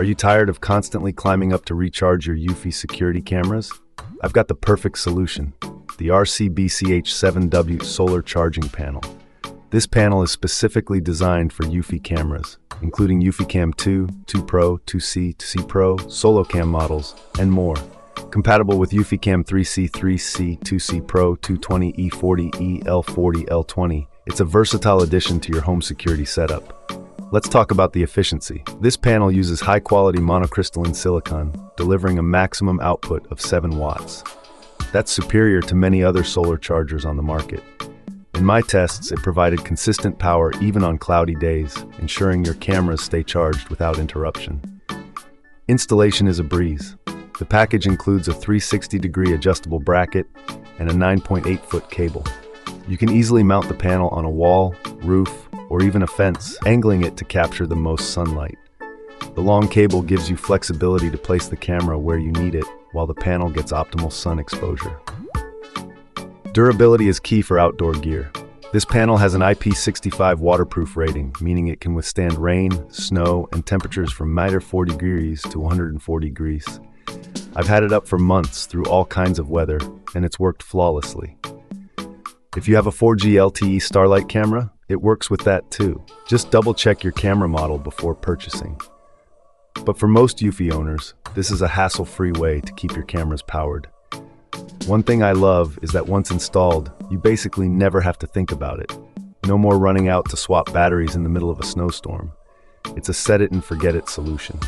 you tired of constantly climbing up to recharge your Eufy security cameras? I've got the perfect solution, the RCBCH 7W solar charging panel. This panel is specifically designed for Eufy cameras, including EufyCam 2, 2 Pro, 2C, 2C Pro, SoloCam models, and more. Compatible with EufyCam 3C, 3C, 2C Pro, 220, E40, L40, L20. It's a versatile addition to your home security setup. Let's talk about the efficiency. This panel uses high-quality monocrystalline silicon, delivering a maximum output of 7 watts. That's superior to many other solar chargers on the market. In my tests, it provided consistent power even on cloudy days, ensuring your cameras stay charged without interruption. Installation is a breeze. The package includes a 360-degree adjustable bracket and a 9.8-foot cable. You can easily mount the panel on a wall, roof, or even a fence, angling it to capture the most sunlight. The long cable gives you flexibility to place the camera where you need it, while the panel gets optimal sun exposure. Durability is key for outdoor gear. This panel has an IP65 waterproof rating, meaning it can withstand rain, snow, and temperatures from -4 degrees to 104 degrees. I've had it up for months through all kinds of weather, and it's worked flawlessly. If you have a 4G LTE Starlight camera, it works with that too. Just double-check your camera model before purchasing. But for most Eufy owners, this is a hassle-free way to keep your cameras powered. One thing I love is that once installed, you basically never have to think about it. No more running out to swap batteries in the middle of a snowstorm. It's a set-it-and-forget-it solution.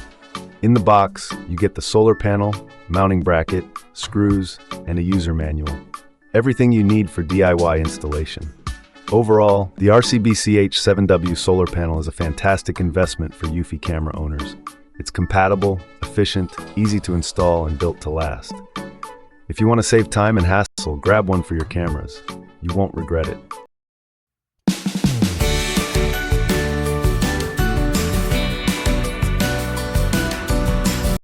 In the box, you get the solar panel, mounting bracket, screws, and a user manual. Everything you need for DIY installation. Overall, the RCBCH 7W solar panel is a fantastic investment for Eufy camera owners. It's compatible, efficient, easy to install, and built to last. If you want to save time and hassle, grab one for your cameras. You won't regret it.